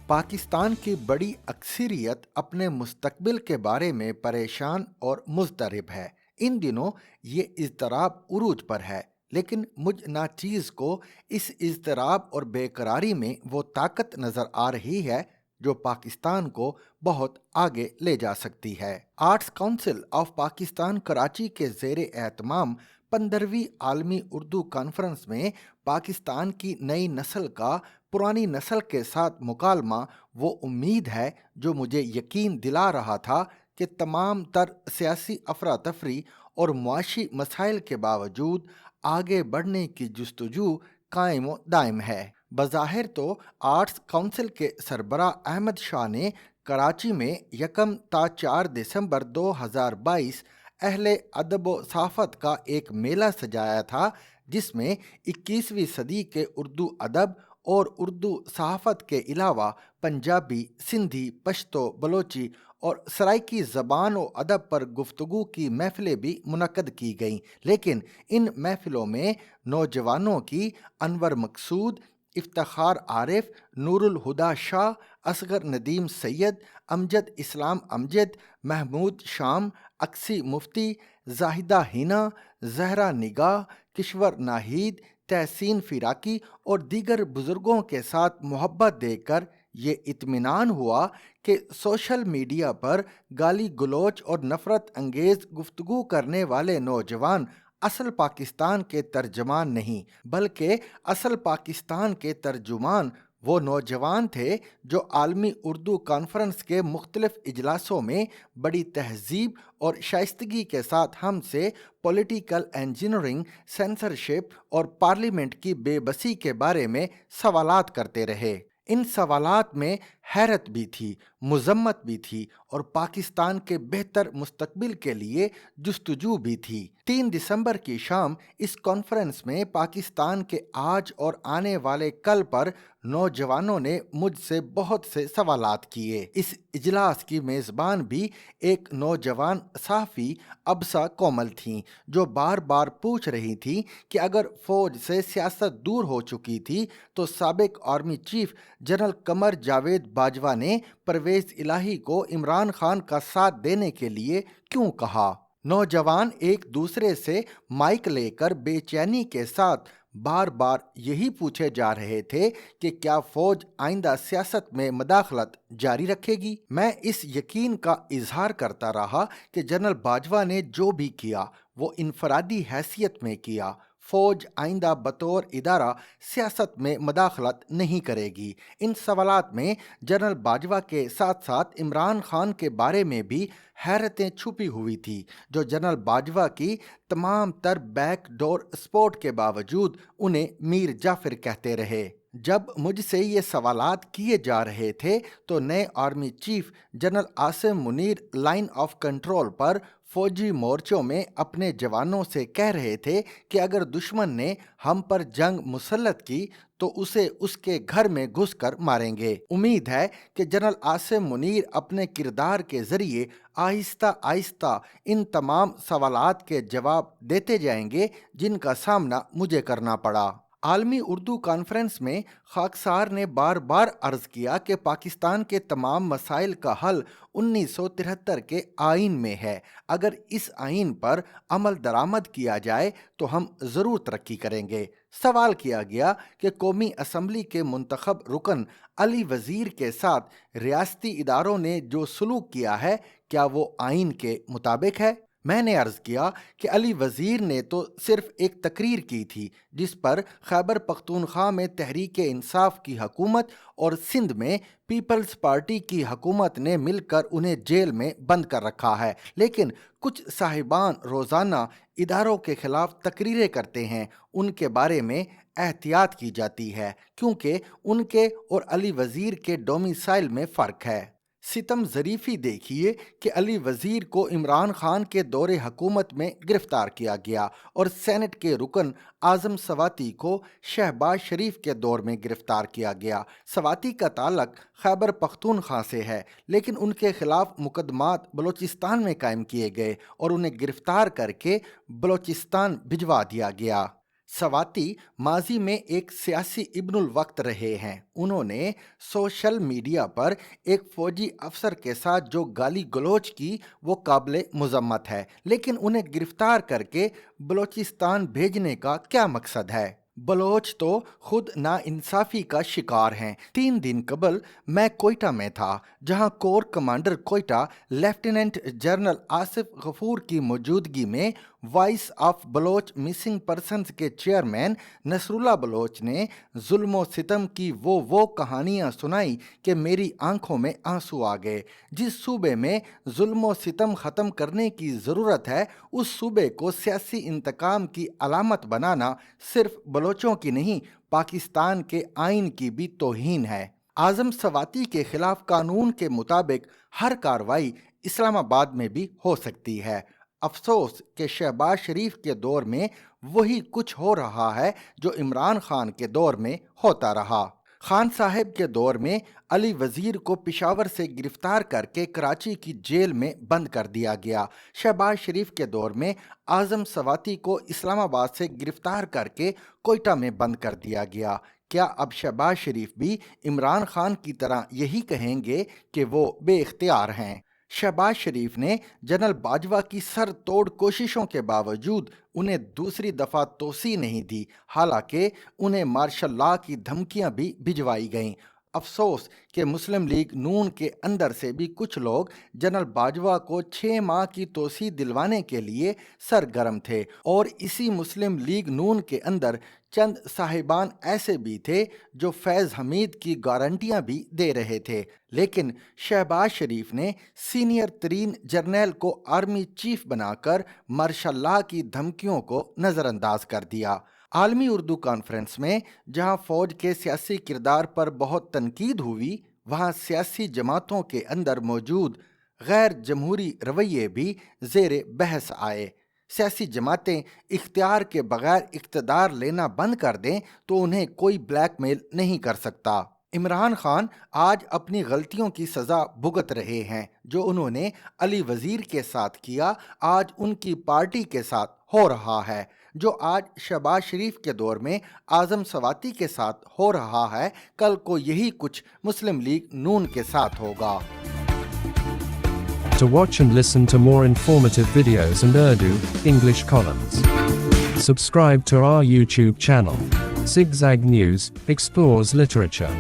पाकिस्तान की बड़ी अक्सरियत अपने मुस्तकबिल के बारे में परेशान और मुज़तरब है। इन दिनों ये इज़्तिराब उरूज पर है, लेकिन मुझ नाचीज़ को इस इज़्तिराब और बेकरारी में वो ताकत नज़र आ रही है जो पाकिस्तान को बहुत आगे ले जा सकती है। Arts council of Pakistan Karachi के ज़ेरे एहतमाम 15वीं आलमी उर्दू कॉन्फ्रेंस में पाकिस्तान की नई नस्ल का पुरानी नस्ल के साथ मुकालमा वो उम्मीद है जो मुझे यकीन दिला रहा था कि तमाम तर सियासी अफरा तफरी और मुआशी मसाइल के बावजूद आगे बढ़ने की जुस्तजू कायम व दायम है। बज़ाहिर तो आर्ट्स काउंसिल के सरबरा अहमद शाह ने कराची में 1 ता 4 दिसंबर 2022 अहले अदब व सहाफ़त का एक मेला सजाया था, जिसमें 21वीं सदी के उर्दू अदब और उर्दू सहाफ़त के अलावा पंजाबी, सिंधी, पश्तो, बलोची और सराइकी ज़बान व अदब पर गुफ्तगू की महफ़िलें भी मुनक़्क़द की गईं। लेकिन इन महफ़िलों में नौजवानों की अनवर मकसूद, इफ्तिखार आरिफ, नूरुल हुदा शाह, असगर नदीम सैयद, अमजद इस्लाम अमजद, महमूद शाम, अक्सी मुफ्ती, जाहिदा हिना, जहरा निगाह, किश्वर नाहीद, तहसीन फिराकी और दीगर बुजुर्गों के साथ मोहब्बत देकर ये इत्मीनान हुआ कि सोशल मीडिया पर गाली गलोच और नफ़रत अंगेज़ गुफ्तगू करने वाले नौजवान असल पाकिस्तान के तर्जमान नहीं, बल्कि असल पाकिस्तान के तर्जुमान वो नौजवान थे जो आलमी उर्दू कॉन्फ्रेंस के मुख्तलिफ इजलासों में बड़ी तहजीब और शाइस्तगी के साथ हमसे पॉलिटिकल इंजीनियरिंग, सेंसरशिप और पार्लियामेंट की बेबसी के बारे में सवालात करते रहे। इन सवालात में हैरत भी थी, मुज़म्मत भी थी और पाकिस्तान के बेहतर मुस्तकबिल के लिए जुस्तजू भी थी। 3 दिसंबर की शाम इस कॉन्फ्रेंस में पाकिस्तान के आज और आने वाले कल पर नौजवानों ने मुझसे बहुत से सवालात किए। इस इजलास की मेज़बान भी एक नौजवान सहाफ़ी अबसा कोमल थीं, जो बार बार पूछ रही थी कि अगर फ़ौज से सियासत दूर हो चुकी थी तो साबिक army chief general Qamar Javed Bajwa ने परवेज़ इलाही को इमरान खान का साथ देने के लिए क्यों कहा। नौजवान एक दूसरे से माइक लेकर बेचैनी के साथ बार बार यही पूछे जा रहे थे कि क्या फौज आइंदा सियासत में मदाखलत जारी रखेगी। मैं इस यकीन का इजहार करता रहा कि जनरल बाजवा ने जो भी किया वो इनफरादी हैसियत में किया। फौज आइंदा बतौर इदारा सियासत में मदाखलत नहीं करेगी। इन सवालात में जनरल बाजवा के साथ साथ इमरान खान के बारे में भी हैरतें छुपी हुई थी, जो जनरल बाजवा की तमाम तर बैकडोर स्पोर्ट के बावजूद उन्हें मीर जाफिर कहते रहे। जब मुझसे ये सवालात किए जा रहे थे तो नए army chief general Asim Munir line of control पर फौजी मोर्चों में अपने जवानों से कह रहे थे कि अगर दुश्मन ने हम पर जंग मुसल्लत की तो उसे उसके घर में घुसकर मारेंगे। उम्मीद है कि जनरल आसिम मुनीर अपने किरदार के जरिए आहिस्ता आहिस्ता इन तमाम सवालात के जवाब देते जाएंगे जिनका सामना मुझे करना पड़ा। आलमी उर्दू कॉन्फ्रेंस में खाकसार ने बार बार अर्ज किया कि पाकिस्तान के तमाम मसाइल का हल 1973 के आइन में है। अगर इस आइन पर अमल दरामद किया जाए तो हम ज़रूर तरक्की करेंगे। सवाल किया गया कि कौमी असम्बली के मुंतखब रुकन अली वज़ीर के साथ रियासती इदारों ने जो सलूक किया है क्या वो आइन के मुताबिक है। मैंने अर्ज़ किया कि अली वज़ीर ने तो सिर्फ एक तकरीर की थी जिस पर खैबर पख्तूनख्वा में तहरीक इंसाफ की हुकूमत और सिंध में पीपल्स पार्टी की हुकूमत ने मिलकर उन्हें जेल में बंद कर रखा है, लेकिन कुछ साहिबान रोज़ाना इदारों के खिलाफ तकरीरें करते हैं। उनके बारे में एहतियात की जाती है क्योंकि उनके और अली वज़ीर के डोमिसाइल में फ़र्क है। सितम ज़रीफ़ी देखिए कि अली वज़ीर को इमरान खान के दौरे हुकूमत में गिरफ्तार किया गया और सेनेट के रुकन आज़म सवाती को शहबाज शरीफ के दौर में गिरफ्तार किया गया। सवाती का ताल्लुक खैबर पख्तूनख्वा से है, लेकिन उनके खिलाफ मुकदमात बलोचिस्तान में कायम किए गए और उन्हें गिरफ्तार करके बलोचिस्तान भिजवा दिया गया। सवाती माजी में एक सियासी इब्नुल वक्त रहे हैं। उन्होंने सोशल मीडिया पर एक फौजी अफसर के साथ जो गाली गलौज की वो काबिल मुजम्मत है, लेकिन उन्हें गिरफ्तार करके बलूचिस्तान भेजने का क्या मकसद है? बलोच तो खुद नाइंसाफी का शिकार हैं। 3 दिन कबल मैं कोयटा में था, जहां core commander Quetta lieutenant general Asif Ghafoor की मौजूदगी में voice of Baloch missing persons के चेयरमैन नसरुल्लाह बलोच ने जुल्म और सितम की वो कहानियां सुनाई कि मेरी आंखों में आंसू आ गए। जिस सूबे में जुल्म और सितम ख़त्म करने की ज़रूरत है, उस सूबे को सियासी इंतकाम की अलामत बनाना सिर्फ बलोचों की नहीं, पाकिस्तान के आइन की भी तौहीन है। आज़म सवाती के खिलाफ कानून के मुताबिक हर कार्रवाई इस्लामाबाद में भी हो सकती है। अफसोस कि शहबाज शरीफ के दौर में वही कुछ हो रहा है जो इमरान खान के दौर में होता रहा। खान साहब के दौर में अली वजीर को पेशावर से गिरफ्तार करके कराची की जेल में बंद कर दिया गया। शहबाज शरीफ के दौर में आज़म सवाती को इस्लामाबाद से गिरफ्तार करके कोयटा में बंद कर दिया गया। क्या अब शहबाज शरीफ भी इमरान खान की तरह यही कहेंगे कि वो बेइख्तियार हैं? शहबाज शरीफ ने जनरल बाजवा की सर तोड़ कोशिशों के बावजूद उन्हें दूसरी दफ़ा तोसी नहीं दी, हालांकि उन्हें मार्शल लॉ की धमकियां भी भिजवाई गईं। अफसोस कि मुस्लिम लीग नून के अंदर से भी कुछ लोग जनरल बाजवा को 6 माह की तोसी दिलवाने के लिए सरगर्म थे, और इसी मुस्लिम लीग नून के अंदर चंद साहिबान ऐसे भी थे जो फैज़ हमीद की गारंटियां भी दे रहे थे। लेकिन शहबाज शरीफ ने सीनियर तरीन जर्नल को आर्मी चीफ बनाकर मार्शल लॉ की धमकियों को नज़रअंदाज कर दिया। आलमी उर्दू कॉन्फ्रेंस में जहां फौज के सियासी किरदार पर बहुत तनकीद हुई, वहां सियासी जमातों के अंदर मौजूद गैर जमहूरी रवैये भी ज़ेर बहस आए। सियासी जमातें इख्तियार के बगैर इख्तिदार लेना बंद कर दें तो उन्हें कोई ब्लैकमेल नहीं कर सकता। इमरान खान आज अपनी गलतियों की सज़ा भुगत रहे हैं। जो उन्होंने अली वजीर के साथ किया, आज उनकी पार्टी के साथ हो रहा है। जो आज शहबाज शरीफ के दौर में आज़म सवाती के साथ हो रहा है, कल को यही कुछ मुस्लिम लीग नून के साथ होगा। To watch and listen to more informative videos and Urdu, English columns, subscribe to our YouTube channel. Zigzag News explores literature.